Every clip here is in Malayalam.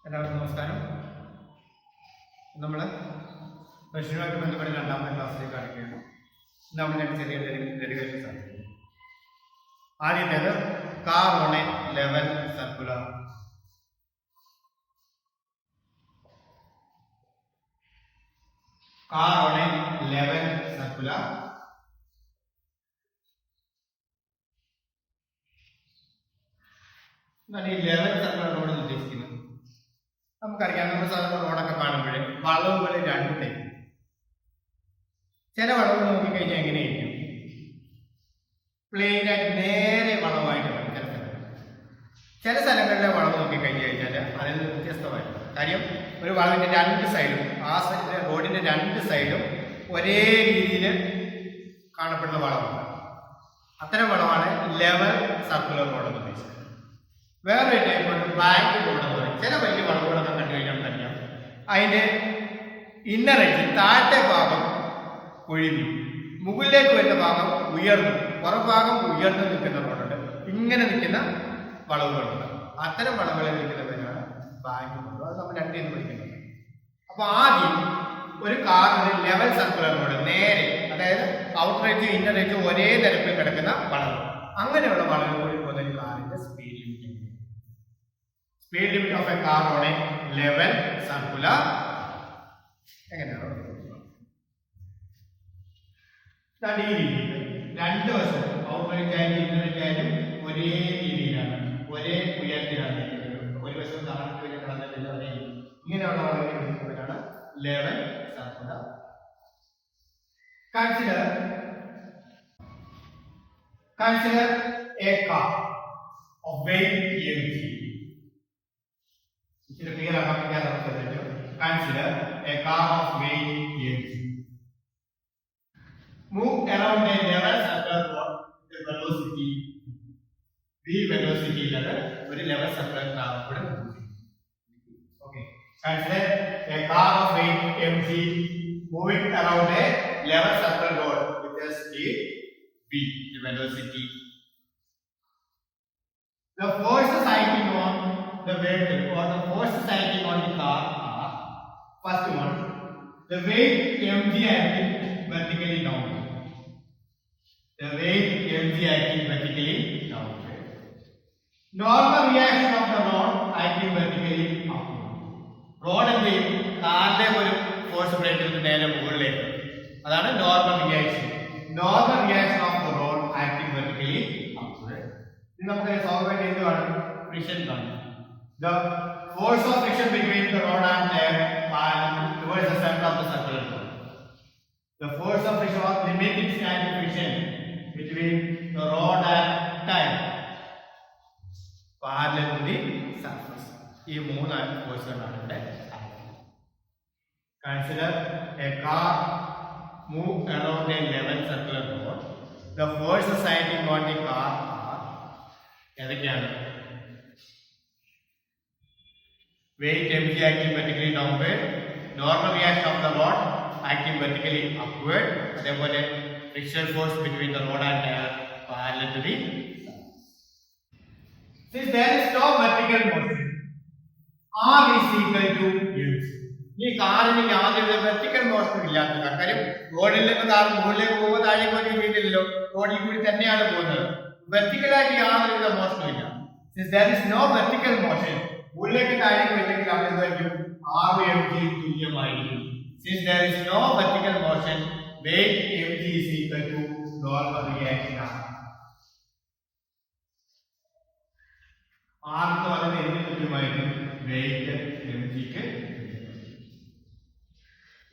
എല്ലാവർക്കും നമസ്കാരം. നമ്മൾ റഷ്യനുമായിട്ട് ബന്ധപ്പെട്ട രണ്ടാമത്തെ ക്ലാസ്സിലേക്ക് കടക്കുകയാണ്. നമ്മൾ രണ്ട് ചെറിയ ഡെറിവേഷൻസ് ആണ്. ആദ്യത്തേത് car on A level circular. Car on A level circular. എന്നാൽ ഈ ലെവൽ സർക്കുലർ റോഡ് ഉദ്ദേശിക്കുന്നത് നമുക്കറിയാം. നമ്മൾ സാധാരണ റോഡൊക്കെ കാണുമ്പോഴേ വളവുകൾ രണ്ട് ടൈപ്പ്. ചില വളവുകൾ നോക്കിക്കഴിഞ്ഞാൽ എങ്ങനെയായിരിക്കും? പ്ലെയിൻ ആയിട്ട് നേരെ വളവായിട്ട് വരും ചില സ്ഥലങ്ങളിലെ വളവ് നോക്കിക്കഴിഞ്ഞു കഴിഞ്ഞാൽ അതിൽ നിന്ന് വ്യത്യസ്തമായിരിക്കും. കാര്യം ഒരു വളവിന്റെ രണ്ട് സൈഡും റോഡിന്റെ രണ്ട് സൈഡും ഒരേ രീതിയിൽ കാണപ്പെടുന്ന വളവാണ്. അത്തരം വളവാണ് ലെവൽ സർക്കുലർ റോഡ് എന്ന് ഉദ്ദേശിക്കുന്നത്. വേറൊരു ടൈപ്പ് ബ്ലാക്ക് റോഡ് എന്ന് പറയും. ചില വലിയ വളവുകളൊക്കെ കണ്ടു കഴിഞ്ഞാൽ അറിയാം അതിന്റെ ഇന്നർ എഡ്ജ് താഴത്തെ ഭാഗം ഒഴിഞ്ഞു, മുകളിലേക്ക് വരുന്ന ഭാഗം ഉയർന്നു, പുറഭാഗം ഉയർന്നു നിൽക്കുന്ന റോഡുണ്ട്. ഇങ്ങനെ നിൽക്കുന്ന വളവുകളുണ്ട്. അത്തരം വളവുകളിൽ നിൽക്കുന്നവരാണ് ബ്ലാക്ക് റോഡ്. അത് നമ്മൾ രണ്ട് എന്ന് പഠിക്കുന്നത്. അപ്പൊ ആദ്യം ഒരു കാറിന് ലെവൽ സർക്കുലർ റോഡ് നേരെ, അതായത് ഔട്ടർ എഡ്ജ് ഇന്നർ എഡ്ജ് ഒരേ നിരപ്പിൽ കിടക്കുന്ന വളവ്, അങ്ങനെയുള്ള വളവുകളിൽ പോകുന്ന ഒരു കാറിന്റെ speed limit of a car on A level circular എങ്ങനെയാണ്? ഈ രീതിയിൽ രണ്ട് വശവും ഔട്ടർ എഡ്ജ് ആയാലും ഇന്നർ എഡ്ജ് ആയാലും ഒരേ രീതിയിലാണ്, ഒരേ ഉയരത്തിലാണ്. ഒരു വശവും താഴോട്ട് വലിയ കടന്നിട്ടില്ല, ഒരേ ഇങ്ങനെയുള്ള വളവുകളാണ് level circular. Consider a car of weight mg. Consider a car of weight mg. Move around a level circular road with velocity v. Velocity is a level circular road. Okay. Consider a car of weight mg moving around a level circular road with a speed v. The velocity. The forces acting on the vehicle or the forces acting on the car are: first one, the weight mg acting vertically downward. The weight mg acting vertically downward. Normal reaction of the rod acting vertically upward. Rod എന്തെയും കാറിന്റെ ഒരു ഫോഴ്സ് ബ്രേക്കിൽ നേരെ മുകളിലേക്ക്, അതാണ് normal reaction. Normal reaction of the road acting vertically upward. ഇത് നമുക്ക് സ്വാഭാവികമായിട്ട് എന്ത് കാണും? ഫ്രിക്ഷൻ കാണും. The force of friction between the rod and tire towards the center of the circular road. The force of friction or limiting static friction between the rod and tire parallel to the surface. ഈ മൂന്ന് ഫോഴ്സുകളാണ് ഇവിടെ. Consider a car move around a level circular road. The forces acting on the car are ഏതൊക്കെയാണ്? Weight mg acting vertically downward, normal reaction of the rod acting vertically upward, അതേപോലെ friction force between the rod and tire parallel to the surface. Since there is no vertical motion, r is equal to mg. ഈ കാറിന് യാതൊരു വെർട്ടിക്കൽ മോഷൻ ഇല്ലാത്ത കാര്യം റോഡിൽ നിന്ന് കാർ മുകളിലേക്ക് പോകുമ്പോൾ താഴേക്ക് വലിയ വീട്ടിലല്ലോ, റോഡിൽ കൂടി തന്നെയാണ് പോകുന്നത്. വെർട്ടിക്കലായിട്ട് യാതൊരുവിധ മോഷനും ഇല്ല. Since there is no vertical motion, മുകളിലേക്ക് താഴേക്ക് വലിയെങ്കിൽ അവിടെ എന്തായിരിക്കും? r mg തുല്യമായിരിക്കും. Since there is no vertical motion, weight mg is equal to normal reaction r. r എന്ന് പറയുന്നത് എന്തിന് തുല്യമായിരിക്കും? weight mg ക്ക്.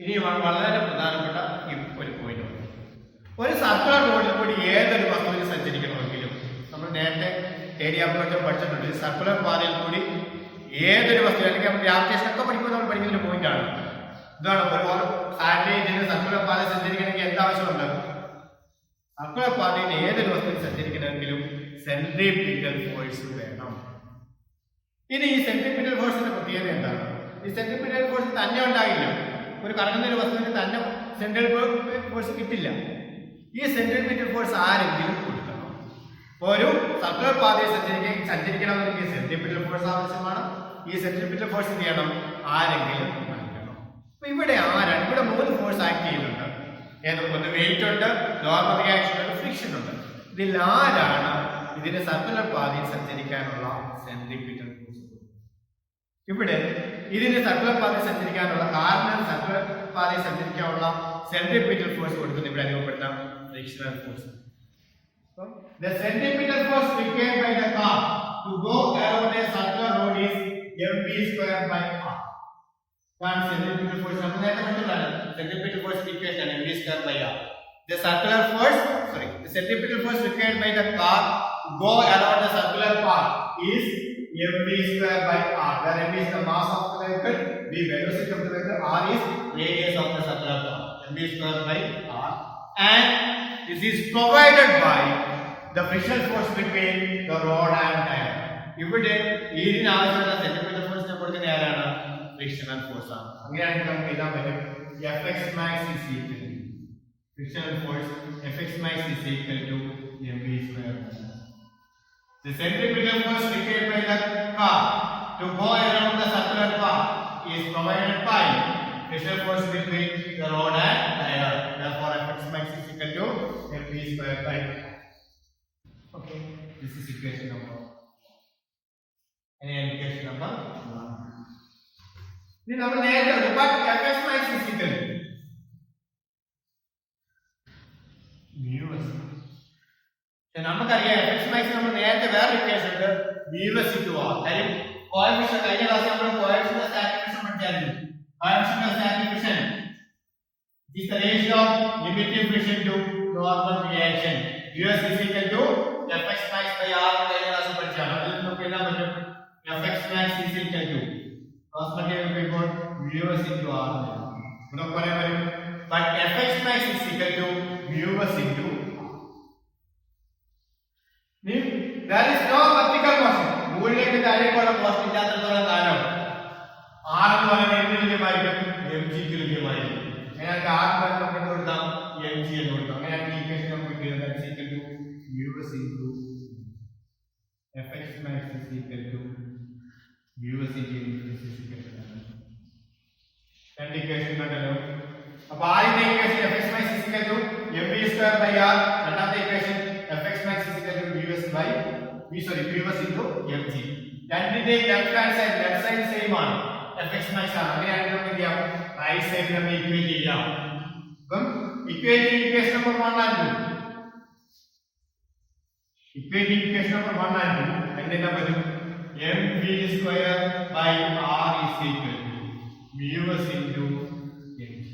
ഇനി വളരെ പ്രധാനപ്പെട്ട ഒരു പോയിന്റ് ഉണ്ട്. ഒരു സർക്കുലർ റോഡിൽ കൂടി ഏതൊരു വസ്തുവിന് സഞ്ചരിക്കണമെങ്കിലും നമ്മൾ നേരത്തെ ഏരിയ പഠിച്ചിട്ടുണ്ട്. സർക്കുലർ പാതയിൽ കൂടി ഏതൊരു വസ്തു, അല്ലെങ്കിൽ നമ്മൾ ഗ്രാവിറ്റേഷൻ ഒക്കെ പഠിക്കുമ്പോൾ നമ്മൾ പഠിക്കുന്ന ഒരു പോയിന്റ് ആണ്. ഇതാണ് ഒരു സാറ്റലൈറ്റിന് സർക്കുലർ പാത സഞ്ചരിക്കണമെങ്കിൽ എന്താവശ്യമുണ്ട്? സർക്കുലർ പാതയിൽ ഏതൊരു വസ്തുവിന് സഞ്ചരിക്കണമെങ്കിലും സെൻട്രിപിറ്റൽ ഫോഴ്സ് വേണം. ഇനി ഈ സെൻട്രിപിറ്റൽ ഫോഴ്സിന്റെ പ്രത്യേകത എന്താണ്? ഈ സെൻട്രിപിറ്റൽ ഫോഴ്സ് തന്നെ ഉണ്ടാകില്ല. ഒരു കറങ്ങുന്ന ഒരു വസ്തുവിന് തന്നെ സെൻട്രൽ ഫോഴ്സ് കിട്ടില്ല. ഈ സെൻട്രിപിറ്റൽ ഫോഴ്സ് ആരെങ്കിലും കൊടുക്കണം. ഒരു സർക്കുലർ പാതയിൽ സഞ്ചരിക്കണമെങ്കിൽ സെൻട്രിപിറ്റൽ ഫോഴ്സ് ആവശ്യമാണ്. ഈ സെൻട്രിപിറ്റൽ ഫോഴ്സ് എന്ത് ചെയ്യണം? ആരെങ്കിലും നൽകണം. അപ്പൊ ഇവിടെ ആരാണ്? ഇവിടെ 3 ഫോഴ്സ് ആക്ട് ചെയ്യുന്നുണ്ട്. ഒന്ന് വെയിറ്റ് ഉണ്ട്, നോർമൽ റിയാക്ഷൻ ഉണ്ട്, ഫ്രിക്ഷൻ ഉണ്ട്. ഇതിൽ ആരാണ് ഇതിന്റെ സർക്കുലർ പാതയിൽ സഞ്ചരിക്കാനുള്ള സെൻട്രിപിറ്റൽ ഫോഴ്സ്? ഇവിടെ ഇതിന് സർക്കുലർ പാതയിൽ സഞ്ചരിക്കാനുള്ള സർക്കുലർ പാതയിൽ സഞ്ചരിക്കാനുള്ള സെൻട്രിപിറ്റൽ ഫോഴ്സ് കൊടുക്കുന്നത് ഇവിടെ അനുഭവപ്പെടുന്ന frictional force. The centripetal force required by the car to go around a circular road is mv square by r. That's centripetal force. നമ്മൾ നേരത്തെ കണ്ടതാണ് centripetal force equation mv square by r. The centripetal force required by the car to go around the circular path is mv square by r. Where mv is the mass of the vehicle, v velocity of the vehicle, r is radius of the circular path. mv square by r, and this is provided by the frictional force between the rod and tire. ഇവിടെ ഇതിന് ആവശ്യമുള്ള സെൻട്രിപിറ്റൽ ഫോഴ്സിനെ കൊടുക്കുന്ന ആരാണ്? ഫ്രിക്ഷണൽ ഫോഴ്സ് ആണ്. അങ്ങനെയാണെങ്കിൽ നമുക്ക് എഴുതാൻ പറ്റും Fx max is equal to frictional force Fx max is equal to mv square. The centripetal force required by the car to go around the circular path is provided by frictional force between the rod and tire. Therefore, Fx max is equal to mv square by. Okay, this is equation number. And equation number 1. Ini നമ്മൾ നേരത്തെ but Fx max is equal to mu s. നമുക്കറിയാം Fx max നമ്മൾ നേരത്തെ വേറെ ഇക്വേഷൻ ഉണ്ട് mu s into r. കാര്യം കോഎഫിഷ്യന്റ് കഴിഞ്ഞ ക്ലാസ്സിൽ നമ്മൾ കോഎഫിഷ്യന്റ് സ്റ്റാറ്റിക് ഫിക്ഷൻ പഠിച്ചായിരുന്നു. Coefficient static friction is the ratio of limiting friction to normal reaction. us is equal to Fx max by r കഴിഞ്ഞ ക്ലാസ്സിൽ പഠിച്ചാണ്. അതിൽ നമുക്ക് എഴുതാൻ പറ്റും Fx max is equal to cross multiply by mu s into r. നമുക്ക് പറയാൻ പറ്റും but Fx max is equal to mu s into there is no vertical motion. മുകളിലേക്ക് താഴേക്കുള്ള മോഷൻ ഇല്ലാത്തത്തോളം കാലം r എന്ന് പറയുന്നത് എന്തിന് തുല്യമായിരിക്കും? mg ക്ക് തുല്യമായിരിക്കും. അങ്ങനെയാണെങ്കിൽ r എന്ന് നമുക്ക് കൊടുക്കാം mg എന്ന് കൊടുക്കാം. അങ്ങനെയാണെങ്കിൽ ഇക്വേഷൻ നമുക്ക് കിട്ടുന്നത് is equal to mu s into Fx max is equal to mu s into this is equation. രണ്ട് ഇക്വേഷൻ കണ്ടല്ലോ. അപ്പോൾ ആദ്യത്തെ equation Fx max is equal to mv square by r. രണ്ടാമത്തെ equation Fx max is equal to mu s into mg. രണ്ടിന്റെ ലെഫ്റ്റ് സൈഡ് സെയിം ആണ്. Fx max ആണ്. അങ്ങനെയാണെങ്കിൽ നമുക്ക് എന്ത് ചെയ്യാം? റൈറ്റ് സൈഡ് നമ്മൾ ഇക്വേറ്റ് ചെയ്യാം. അപ്പം equation number 1 and 2. Equation number 1 and 2 and then mv square by r is equal to mu s into mg.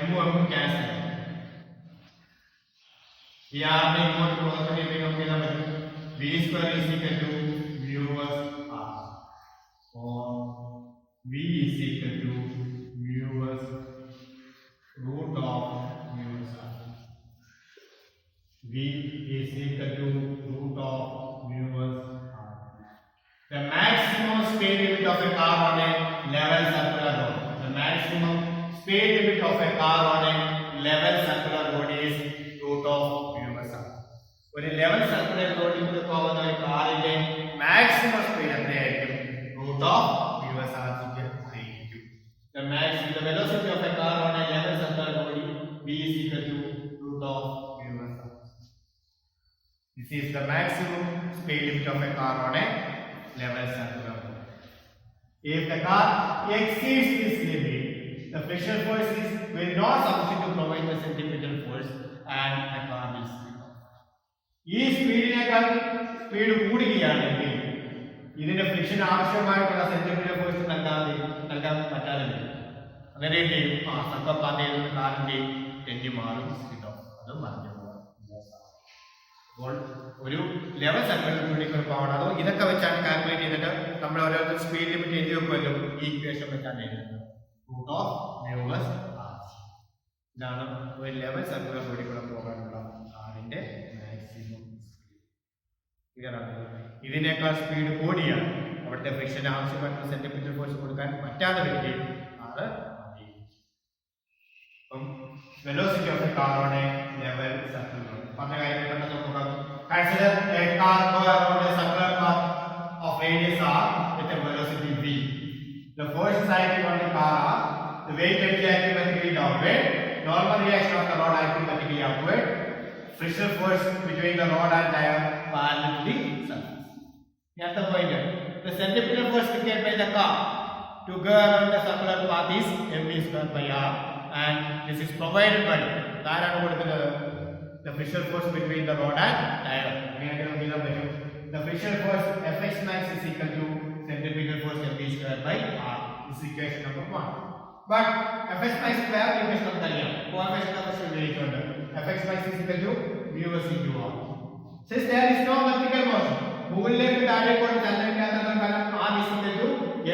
m cancel. ഈ r നെ ഇങ്ങോട്ട് പുറത്തേക്ക് നമുക്ക് എഴുതാൻ പറ്റും v square is equal to mu s r or v is equal to mu s root of mu s r. V is equal to root of mu s r. The maximum speed limit of a car on a level circular road. The maximum speed limit of a car on a level circular road is root of mu s r. ഒരു ലെവൽ സർക്കുലർ റോഡിൽ കൂടി പോകുന്ന ഒരു കാറിന്റെ മാക്സിമം സ്പീഡ് എത്രയായിരിക്കും? root of mu s r ആയിരിക്കും. The velocity of a car on a level circular road v is equal to root of mu s r. This is the maximum speed limit of a car on a level circular road. If the car exceeds this limit, the frictional force will not sufficient to provide the centripetal force and the car will slip. ഈ സ്പീഡിനേക്കാൾ സ്പീഡ് കൂടുകയാണെങ്കിൽ ഇതിന്റെ ഫ്രിക്ഷൻ ആവശ്യമായിട്ടുള്ള സെന്റിമീറ്റർ ഫോഴ്സ് നൽകാൻ പറ്റാതെ വരും. അങ്ങനെ സർക്കപ്പാതയിൽ നിന്ന് കാറിന്റെ തെന്നി മാറും, അതും മറിഞ്ഞു പോകും. അപ്പോൾ ഒരു ലെവൽ സർക്കിളിലേക്ക് പോകണം. അതോ ഇതൊക്കെ വെച്ചാണ് കാൽക്കുലേറ്റ് ചെയ്തിട്ട് നമ്മൾ ഓരോരുത്തർ സ്പീഡ് ലിമിറ്റ് എഴുതി വെക്കുമല്ലോ. ഈ ഇക്വേഷൻ വെച്ചാണ് എഴുതുന്നത് root of mu s r. ഇതാണ് ഒരു ലെവൽ സർക്കിളിലൂടെ പോകാനുള്ള കാറിന്റെ മാക്സിമം സ്പീഡ്. ഇതിനേക്കാൾ സ്പീഡ് കൂടിയാണ് അവിടുത്തെ ഫ്രിക്ഷൻ ആവശ്യമായിട്ടുള്ള സെന്റിമീറ്റർ ഫോഴ്സ് കൊടുക്കാൻ പറ്റാതെ വരികയും അത് മതി. അപ്പം velocity of a car on A level circle പറഞ്ഞ കാര്യം പെട്ടെന്ന് നോക്കാം. Consider a car go around a circular path of radius r with a velocity v. The forces acting on the car are the weight energy acting vertically downward, normal reaction of the rod acting vertically upward, friction force between the rod and tire parallel to the surface. Here's the point. The centripetal force created by the car to go around the circular path is mv square by r, and this is provided by the friction force between the rod and tire. The friction force Fx max is equal to centripetal force mv square by r. This is equation number 1. But Fx max square equation of the coefficient of the Fx max is equal to mu s into r. Since there is no vertical motion, മുകളിലേക്ക് താഴേക്ക് ചലനമില്ലാത്ത കാരണം r is equal to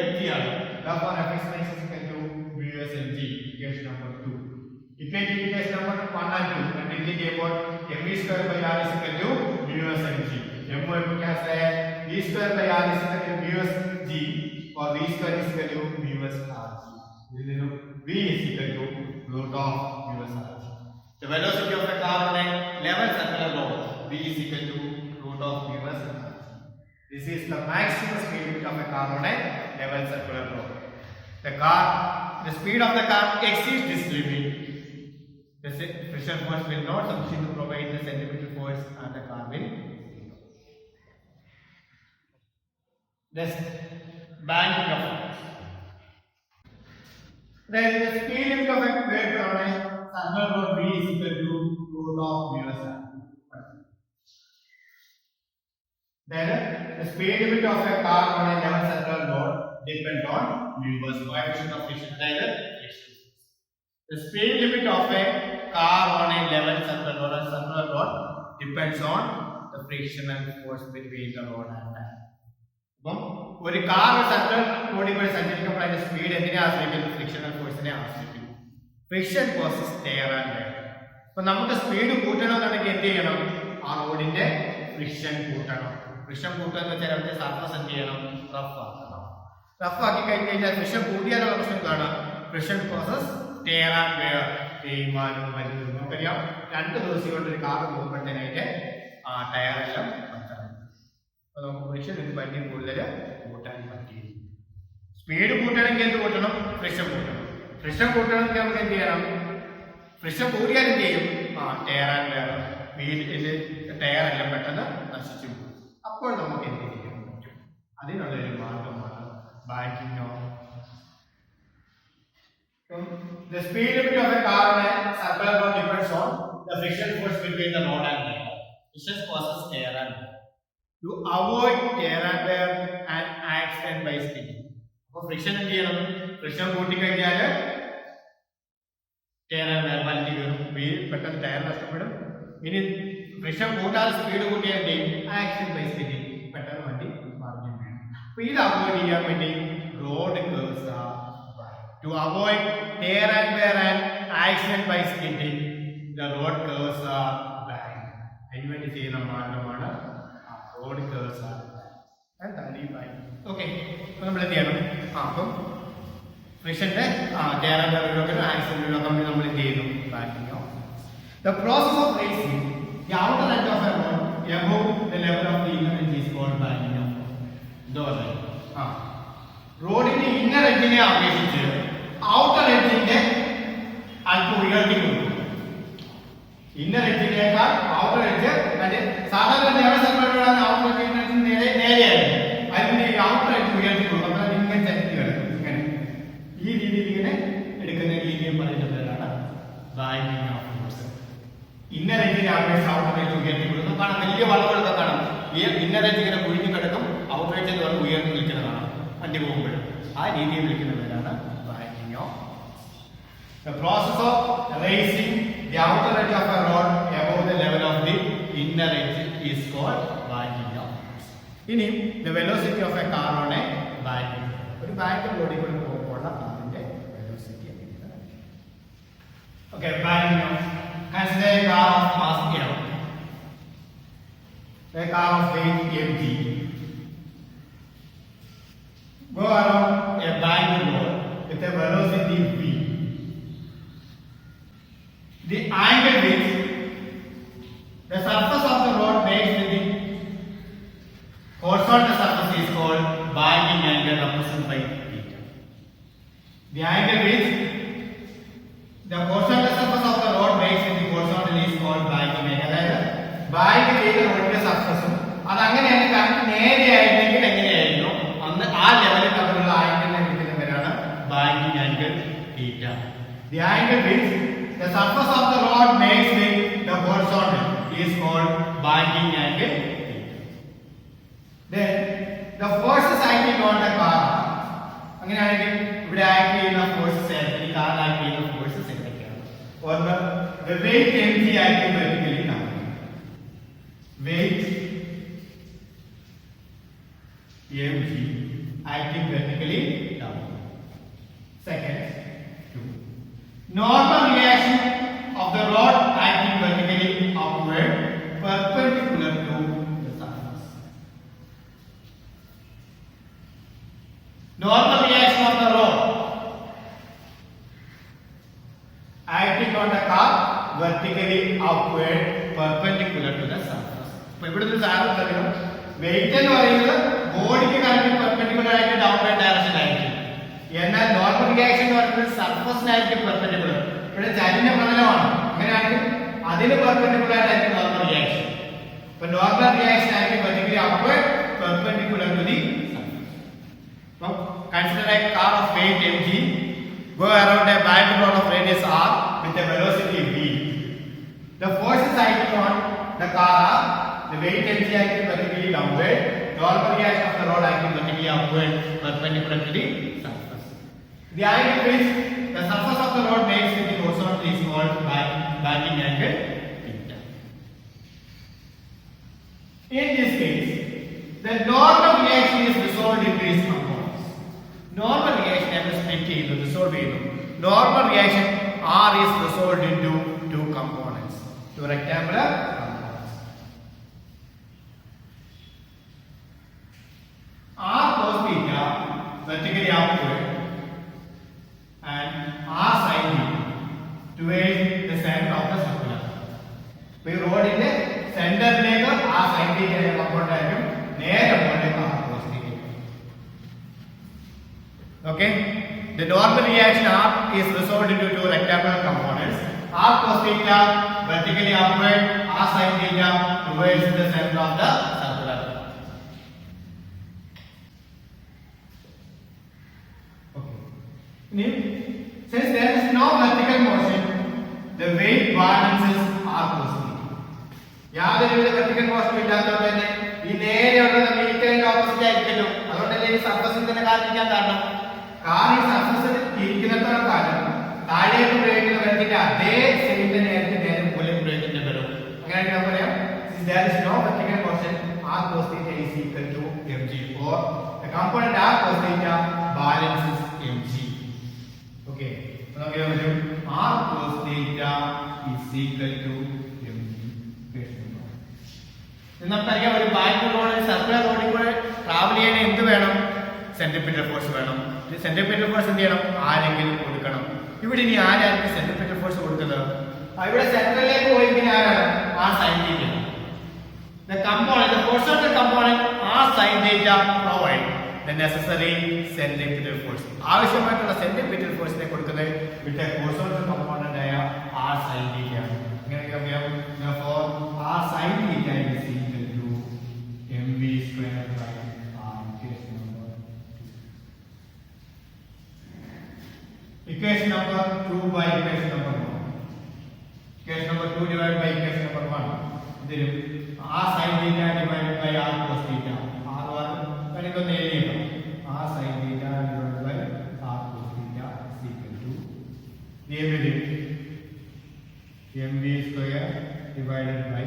mg ആണ്. Therefore Fx max is equal to mu s mg. Equation number 2. Equation number 1 and 2 and indicate about mv square by r is equal to mu s mg. m को क्या है v square by r is equal to mu s g और v square is equal to mu s r. V is equal to root of mu s r. The velocity of a car on a level circular road, v is equal to root of mu s r. This is the maximum speed limit of a car on a level circular road. The speed of the car exceeds this limit. The friction force will not sufficient to provide the centripetal force and the car will. This banking of force. Then the speed limit of a vehicle on a circular road v is equal to root of mu s r. Then the speed limit of a car on a level circular road depends on mu s coefficient of friction. The speed limit of a car on a level circular road depends on the frictional force between the road and tire. അപ്പം ഒരു കാർ സർക്കുലർ റോഡിൽ കൂടി സഞ്ചരിക്കുമ്പോൾ അതിന്റെ സ്പീഡ് എന്തിനെ ആശ്രയിക്കുന്നു? ഫ്രിക്ഷണൽ ഫോഴ്സിനെ ആശ്രയിക്കുന്നു. Friction causes tyre and wear. അപ്പൊ നമുക്ക് സ്പീഡ് കൂട്ടണമെന്നുണ്ടെങ്കിൽ എന്ത് ചെയ്യണം? ആ റോഡിന്റെ ഫ്രിക്ഷൻ കൂട്ടണം. ഫ്രിക്ഷൻ കൂട്ടുക എന്ന് വെച്ചാൽ അതിന്റെ സർഫസ് എന്ത് ചെയ്യണം? റഫ് ആക്കണം. റഫ് ആക്കി കഴിഞ്ഞാൽ ഫ്രിക്ഷൻ കൂട്ടിയാലുള്ള പ്രശ്നം കാണാം. Friction causes tyre and wear. തേയ്മാനം വരുന്നത് നമുക്കറിയാം. 2 ദിവസം കൊണ്ട് ഒരു കാർ പോകുമ്പോഴത്തേനായിട്ട് ആ ടയറെല്ലാം പഞ്ചറായി. അപ്പൊ നമുക്ക് ഫ്രിക്ഷൻ ഇത് വലിയ കൂടുതൽ കൂട്ടാൻ പറ്റില്ല. സ്പീഡ് കൂട്ടണമെങ്കിൽ എന്ത് കൂട്ടണം? ഫ്രിക്ഷൻ കൂട്ടണം. ഫ്രിക്ഷൻ കൂട്ടണമെങ്കിൽ നമുക്ക് എന്ത് ചെയ്യണം? ഫ്രിക്ഷൻ കൂടിയാൽ എന്ത് ചെയ്യും? ടയർ ആൻഡ് വെയർ വീലിന്റെ ടയറെല്ലാം പെട്ടെന്ന് നശിച്ചു പോകും. അപ്പോൾ നമുക്ക് എന്ത് ചെയ്യാൻ പറ്റും? അതിനുള്ളൊരു മാർഗമാണ് banking of. The speed limit of a car on a circular road depends on the friction force between the road and tire. Friction causes tear and wear. To avoid tear and wear and accident by speeding. അപ്പോൾ ഫ്രിക്ഷൻ എന്ത് ചെയ്യണം? ഫ്രിക്ഷൻ കൂട്ടിക്കഴിഞ്ഞാൽ ടയർ ആൻഡ് വെയർ വലിഞ്ഞു കയറും. പെട്ടെന്ന് ടയർ നഷ്ടപ്പെടും. ഇനി ഫ്രിക്ഷൻ കൂട്ടാതെ സ്പീഡ് കൂട്ടിയാൽ എന്ത് ചെയ്യും? ആക്സിഡന്റ് ബൈ സ്പീഡിങ് പെട്ടെന്ന് വണ്ടി മറിഞ്ഞു വീഴും. അപ്പൊ ഇത് അവോയ്ഡ് ചെയ്യാൻ വേണ്ടി road curves are. To avoid tear and wear and accident by skidding, the road curves are banned. അതിനുവേണ്ടി ചെയ്യുന്ന മാർഗമാണ് road curves are banned. Okay, അപ്പൊ നമ്മൾ എന്ത് ചെയ്യണം? അപ്പം ഫ്രിക്ഷന്റെ tear and wear ആക്സിഡന്റ് നമ്മൾ എന്ത് ചെയ്യുന്നു? Backing. The process of raising the outer edge of a road above the level of the inner edge is called banking of road. എന്തോ റോഡിന്റെ ഇന്നർ എഡ്ജിനെ അപേക്ഷിച്ച് ഔട്ടർ എഡ്ജിന്റെ അല്പം ഉയർത്തി കൊടുക്കും. ഇന്നർ എഡ്ജിനേക്കാൾ ഔട്ടർ എഡ്ജ് സാധാരണ ഔട്ടർ എഡ്ജിന് നേരെയാണ്. അതിന്റെ ഔട്ടർ എഡ്ജ് ഉയർത്തി കൊടുക്കും. അപ്പോൾ ഇങ്ങനെ ചെത്തി കിടക്കും. ഇങ്ങനെ ഈ രീതിയിൽ ഇങ്ങനെ എടുക്കുന്ന രീതിയിൽ പറയുന്ന പേരാണ് ബാങ്കിങ് ഓഫ് ഫോഴ്സ്. ഇന്നർ എഡ്ജിനെ അപേക്ഷിച്ച് ഔട്ടർ എഡ്ജ് ഉയർത്തി കൊടുക്കും. കാണാം, വലിയ വളവുകളൊക്കെ കാണാം. ഈ ഇന്നർ എഡ്ജ് ഇങ്ങനെ കുഴിഞ്ഞു കിടക്കും. ഔട്ടർ എഡ്ജ് എന്ന് പറഞ്ഞ് ഉയർന്നു നിൽക്കുന്നതാണ് വണ്ടി പോകുമ്പോഴും. ആ രീതിയിൽ വിളിക്കുന്ന പേരാണ് banking of. The process of raising the outer edge of a rod above the level of the inner edge is called banking of. ഇനി the velocity of a car on a banking. ഒരു ബാങ്ക് റോഡിൽ കൂടി പോകുമ്പോൾ അതിന്റെ വെലോസിറ്റി എങ്ങനെയാണ്? Okay, banking of. Consider a car of mass m. A car of weight mg. Go around a banked road with a velocity v. The angle which the surface of the road makes with the horizontal surface is called The angle which the surface of the rod makes with the horizontal is called binding angle. Then the forces acting on the car. അങ്ങനെയാണെങ്കിൽ ഇവിടെ ആക്ട് ചെയ്യുന്ന ഫോഴ്സസ് ഈ കാർ ആക്ട് ചെയ്യുന്ന ഫോഴ്സസ് എന്തൊക്കെയാണ്? ഒന്ന്, the weight mg acting vertically down. Weight mg acting vertically down. Second, normal reaction of the rod acting vertically upward perpendicular to the surface. Normal reaction of the rod acting on the car vertically upward perpendicular to the surface. അപ്പോൾ ഇവിടുത്തെ സാധനം അറിയണം, വെയിറ്റ് എന്ന് പറയുന്നത് ബോഡിക്ക് കറക്റ്റ് പെർപെൻഡിക്കുലർ ആയിട്ട് ഡൗൺവേർഡ് ഡയറക്ഷൻ ആയിരിക്കും. എന്നാൽ നോർമൽ റിയാക്ഷൻ എന്ന് പറയുന്നത് സർഫസിനായിരിക്കും പെർപെൻഡിക്കുലർ. ഇവിടെ ചരിഞ്ഞ പ്രതലമാണ്, അങ്ങനെയാണെങ്കിൽ അതിന് പെർപെൻഡിക്കുലർ ആയിട്ടായിരിക്കും നോർമൽ റിയാക്ഷൻ. അപ്പോൾ നോർമൽ റിയാക്ഷൻ ആയിരിക്കും vertically upward perpendicular to the surface. അപ്പോൾ consider a car of weight mg go around a band rod of radius r with a velocity v. The forces acting on the car are the weight mg acting vertically downward, normal reaction of the rod acting vertically upward perpendicular to the surface. The angle which the surface of the rod makes with the horizontal is called binding angle theta. In this case, the normal reaction is resolved into its components. Normal reaction നമ്മൾ സ്പ്ലിറ്റ് ചെയ്യുന്നു, റിസോൾവ് ചെയ്യുന്നു. Normal reaction R is resolved into two components, two rectangular components. R cos theta vertically upward and R sin theta towards the center of the circular. അപ്പോൾ ഈ റോഡിന്റെ സെന്ററിലേക്ക് ആ sin theta എന്ന കമ്പോണന്റ് ആയിരിക്കും, നേരെ മുകളിലേക്ക് R cos theta. Okay, the normal reaction R is resolved into two rectangular components, R cos theta vertically upward, R sin theta towards the center of the circular. Okay, since there is no vertical motion, the weight balances R cos theta. യാതൊരുവിധ വെർട്ടിക്കൽ മോഷൻ ഇല്ലാത്തതുകൊണ്ട് തന്നെ ഈ നേരെയുള്ളത് മീറ്ററിന്റെ ഓപ്പോസിറ്റ് ആയിരിക്കുമല്ലോ. അതുകൊണ്ടല്ലേ ഈ സർഫസിൽ തന്നെ കാണിക്കാൻ കാരണം, കാർ ഈ സർഫസിൽ ഇരിക്കുന്നിടത്തോളം കാലം താഴേക്ക് പ്രയോഗിക്കുന്ന ബലത്തിന്റെ അതേ സെയിമിന്റെ നേരത്തെ നേരെ മുകളിൽ പ്രയോഗിക്കുന്ന ബലം. അങ്ങനെയാണെങ്കിൽ നമുക്ക് പറയാം, there is no vertical motion, R cos theta is equal to mg, or the component R cos theta balances mg. Okay, so R cos theta is equal to mg. നമുക്കറിയാം, ഒരു ബാക്ക് റോഡ് സർക്കുലർ റോഡിൽ കൂടെ ട്രാവൽ ചെയ്യാൻ എന്ത് വേണം? സെന്റിമീറ്റർ ഫോഴ്സ് വേണം. സെന്റിമീറ്റർ ഫോഴ്സ് എന്ത് ചെയ്യണം? ആരെങ്കിലും കൊടുക്കണം. ഇവിടെ ഇനി ആരായിരിക്കും സെന്റിമീറ്റർ ഫോഴ്സ് കൊടുക്കുന്നത്? ഇവിടെ സെന്ററിലേക്ക് പോയി ഇങ്ങനെ ആരാണ്? ആ sine theta. The component, the force of the component R sin theta provide the necessary centripetal force. ആവശ്യമായിട്ടുള്ള സെന്റിമീറ്റർ ഫോഴ്സിനെ കൊടുക്കുന്നത് ഇവിടെ ഫോഴ്സ് ഓഫ് ദ കമ്പോണന്റ് ആയ R sin theta ആണ്. ഇങ്ങനെ പറയാം, therefore R sin theta is equal to mv square by R. Equation number 2 by equation number 1. Equation number 2 divided by equation number 1. ഇതിൽ R sin theta divided by R cos theta. R കണിക്കൊന്ന് എഴുതിയേക്കാം. R sin theta divided by R cos theta is equal to mv square divided by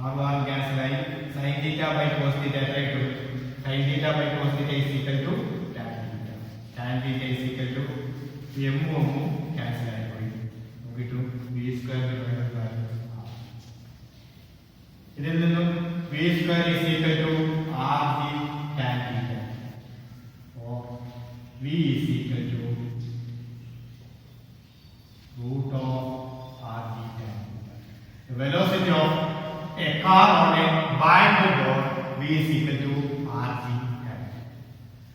R1 cancel ആയി, sin theta by cos theta എത്ര കിട്ടും? sin theta by cos theta is equal to tan theta. Tan theta is equal to m cancel ആയി പോയി, കിട്ടും v square divided by R. ഇതിൽ നിന്നും v square is equal to rg tan theta, or v is equal to root of rg tan theta. The velocity of a car on a binding rod v is equal to rg tan.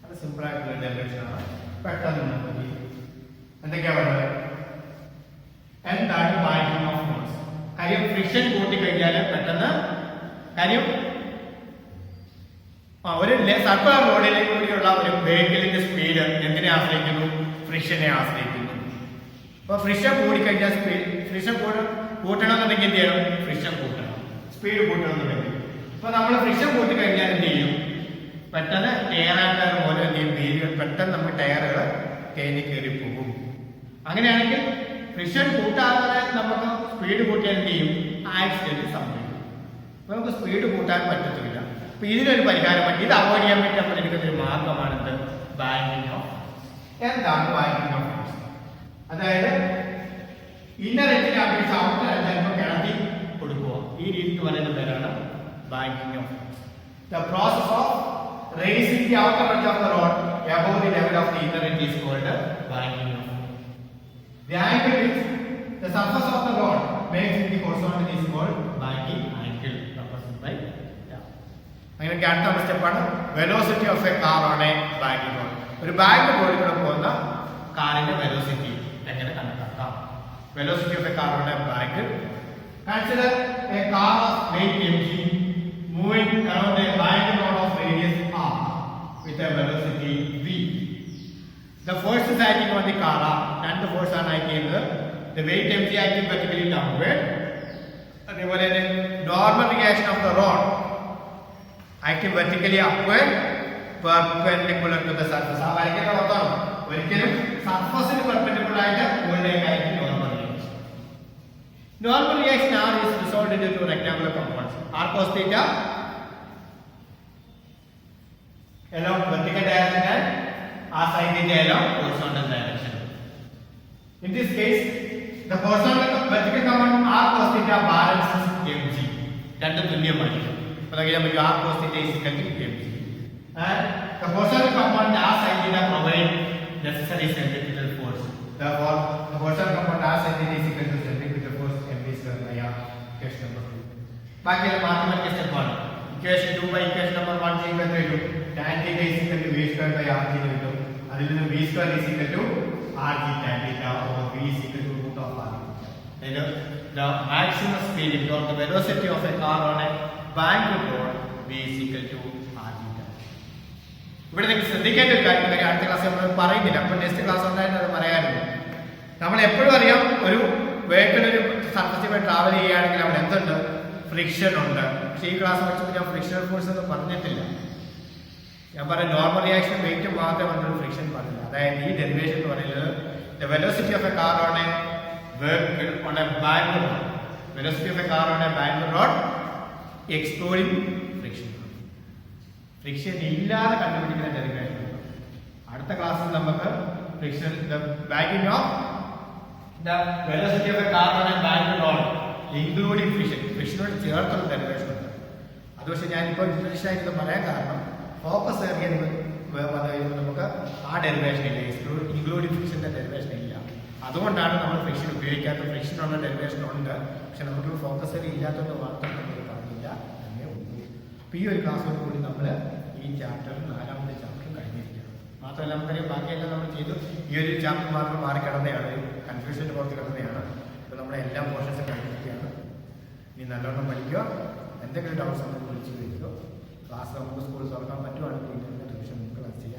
അത് സിമ്പിൾ ആയിട്ടുള്ള ഡെറിവേഷൻ ആണ്. പെട്ടെന്ന് നമുക്ക് എന്തൊക്കെയാ പറയുന്നത്? എന്താണ് ബൈൻഡിംഗ് ഓഫ് ഫോഴ്സ്? കാര്യം ഫ്രിക്ഷൻ കൂട്ടി കഴിഞ്ഞാൽ പെട്ടെന്ന് കാര്യം ഒരു സർക്കുലർ റോഡിലേക്കുള്ള ഒരു വെഹിക്കിളിന്റെ സ്പീഡ് എന്തിനെ ആശ്രയിക്കുന്നു? ഫ്രിക്ഷനെ ആശ്രയിക്കുന്നു. അപ്പോൾ ഫ്രിക്ഷൻ കൂടിക്കഴിഞ്ഞാൽ ഫ്രിക്ഷൻ കൂട്ടണമെന്നുണ്ടെങ്കിൽ എന്ത് ചെയ്യണം? ഫ്രിക്ഷൻ കൂട്ടണം, സ്പീഡ് കൂട്ടണമെന്നുണ്ടെങ്കിൽ. അപ്പോൾ നമ്മൾ ഫ്രിക്ഷൻ കൂട്ടിക്കഴിഞ്ഞാൽ എന്ത് ചെയ്യും? പെട്ടെന്ന് ടയറാക്കാർ പോലെ എന്ത് ചെയ്യും? വീലുകൾ പെട്ടെന്ന് നമുക്ക് ടയറുകൾ തേഞ്ഞ് കയറി പോകും. അങ്ങനെയാണെങ്കിൽ ഫ്രിക്ഷൻ കൂട്ടാതെ നമുക്ക് സ്പീഡ് കൂട്ടിയാൽ എന്ത് ചെയ്യും? ആക്സിഡന്റ് സംഭവിക്കും. അപ്പോൾ നമുക്ക് സ്പീഡ് കൂട്ടാൻ പറ്റത്തില്ല. അപ്പോൾ ഇതിനൊരു പരിഹാരമാണ്. ഇത് അവോയ്ഡ് ചെയ്യാൻ വേണ്ടി നമ്മൾ എടുക്കുന്ന ഒരു മാർഗമാണിത് ബാങ്കിങ് ഓഫ്. എന്താണ് ബാങ്കിങ് ഓഫ്? അതായത് ഇന്നർ എഡ്ജിനെ അപേക്ഷിച്ച് ഔട്ടർ എഡ്ജ് അല്പം കിടത്തി കൊടുക്കുക. ഈ രീതിക്ക് പറയുന്ന പേരാണ് banking of. The process of raising the outer edge of the rod above the level of the inner edge is called banking off. The angle which the surface of the rod makes in the horizontal is called banking angle, represented by അങ്ങനെ അടുത്ത സ്റ്റെപ്പാണ് velocity of a car on a banking road. ഒരു ബാങ്ക് റോഡിലൂടെ പോകുന്ന കാറിന്റെ വെലോസിറ്റി എങ്ങനെ കണക്കാക്കാം? Velocity of a car on a bank. Consider a car of weight mg moving around a bank road of radius r with a velocity v. The force is acting on the car and the force are acting the weight mg acting vertically downward. അതുപോലെ തന്നെ normal reaction of the rod acting vertically upward perpendicular to the surface. ആ വരയ്ക്കുന്ന ഓർത്താണോ? ഒരിക്കലും സർഫസിന് പെർപെൻഡിക്കുലർ ആയിട്ട് മുകളിലേക്ക് ആയിരിക്കും normal reaction. Normal reaction r is resolved into two rectangular components. r cos theta along vertical direction and r sin theta along horizontal direction. In this case, the horizontal vertical component r cos theta balances mg. രണ്ടും തുല്യമായിരിക്കും. അപ്പോൾ നമുക്ക് r cos theta is equal to mg. And the horizontal component r sin theta provide necessary centrifugal force. Therefore, the horizontal component r sin theta is equal to centrifugal force mv square by r. Equation number 2. ബാക്കിയുള്ള മാത്തമാറ്റിക്കൽ സ്റ്റെപ്പാണ്. ഇക്വേഷൻ 2 ബൈ ഇക്വേഷൻ നമ്പർ 1 ചെയ്യുമ്പോൾ കിട്ടും tan theta is equal to v square by r theta കിട്ടും. അതിൽ നിന്ന് v square is equal to r g tan theta over v is equal to root of r. Then the maximum speed or the velocity of a car on a bank road v is equal to r theta. ഇവിടെ നിങ്ങൾ ശ്രദ്ധിക്കേണ്ട ഒരു കാര്യം അടുത്ത ക്ലാസ് നമ്മൾ പറയുന്നില്ല. അപ്പോൾ നെക്സ്റ്റ് ക്ലാസ് ഉണ്ടായിട്ട് അത് പറയാറുണ്ട്. നമ്മൾ എപ്പോഴും അറിയാം ഒരു വെഹിക്കിൾ ഒരു സർഫസിൽ ട്രാവൽ ചെയ്യുകയാണെങ്കിൽ അവിടെ എന്തുണ്ട്? ഫ്രിക്ഷൻ ഉണ്ട്. പക്ഷേ ഈ ക്ലാസ് വെച്ചപ്പോൾ ഞാൻ ഫ്രിക്ഷണൽ ഫോഴ്സ് ഒന്നും പറഞ്ഞിട്ടില്ല. ഞാൻ പറഞ്ഞ നോർമൽ റിയാക്ഷൻ വെയിറ്റ് മാത്രമേ പറഞ്ഞൊരു ഫ്രിക്ഷൻ പറഞ്ഞില്ല. അതായത് ഈ ഡെറിവേഷൻ എന്ന് പറയുന്നത് the velocity of a car on a bank road, velocity of a car on a bank road excluding friction. Friction ഇല്ലാതെ കണ്ടുപിടിക്കുന്ന ഡെറിവേഷൻ. അടുത്ത ക്ലാസ്സിൽ നമുക്ക് friction banking of the velocity of a car on a bank road including friction, ഫ്രിക്ഷനോട് ചേർത്തുള്ള ഡെറിവേഷൻ ഉണ്ട്. അത് പക്ഷേ ഞാനിപ്പോൾ ഇൻട്രൊഡക്ഷൻ ആയിട്ട് പറയാൻ കാരണം ഫോക്കസ് ഏറിയ നമുക്ക് ആ ഡെറിവേഷൻ ഇല്ല, ഇൻക്ലൂഡിംഗ് ഫ്രിക്ഷൻ്റെ ഡെറിവേഷൻ ഇല്ല. അതുകൊണ്ടാണ് നമ്മൾ ഫ്രിക്ഷൻ ഉപയോഗിക്കാത്ത. ഫ്രിക്ഷനുള്ള ഡെറിവേഷൻ ഉണ്ട്, പക്ഷെ നമുക്ക് ഫോക്കസ് ഏറിയ ഇല്ലാത്തതുകൊണ്ട് മാത്രം നമ്മൾ കാണില്ല എന്നേ ഉള്ളൂ. അപ്പോൾ ഈ ഒരു ക്ലാസ്സോട് കൂടി നമ്മൾ ഈ ചാപ്റ്റർ 4ാമത്തെ ചാപ്റ്റർ കഴിഞ്ഞിരിക്കണം. മാത്രമല്ല നമുക്കറിയാം ബാക്കിയെല്ലാം നമ്മൾ ചെയ്തു. ഈ ഒരു ചാപ്റ്റർ മാത്രം മാറിക്കിടന്നതാണ്, കൺഫ്യൂഷൻ്റെ പുറത്ത് കിടന്നതാണ്. അപ്പോൾ നമ്മുടെ എല്ലാ പോർഷൻസും കഴിഞ്ഞിരിക്കുകയാണ്. ഇനി നല്ലോണം പഠിക്കുക. എന്തെങ്കിലും ഡൗട്ട്സ് ഉണ്ടെങ്കിൽ വിളിച്ച് ചോദിക്കുക. ക്ലാസ് നമുക്ക് സ്കൂളിൽ തുറക്കാൻ പറ്റുവാണെങ്കിൽ റിവിഷൻ നമുക്ക് ക്ലാസ് ചെയ്യാം.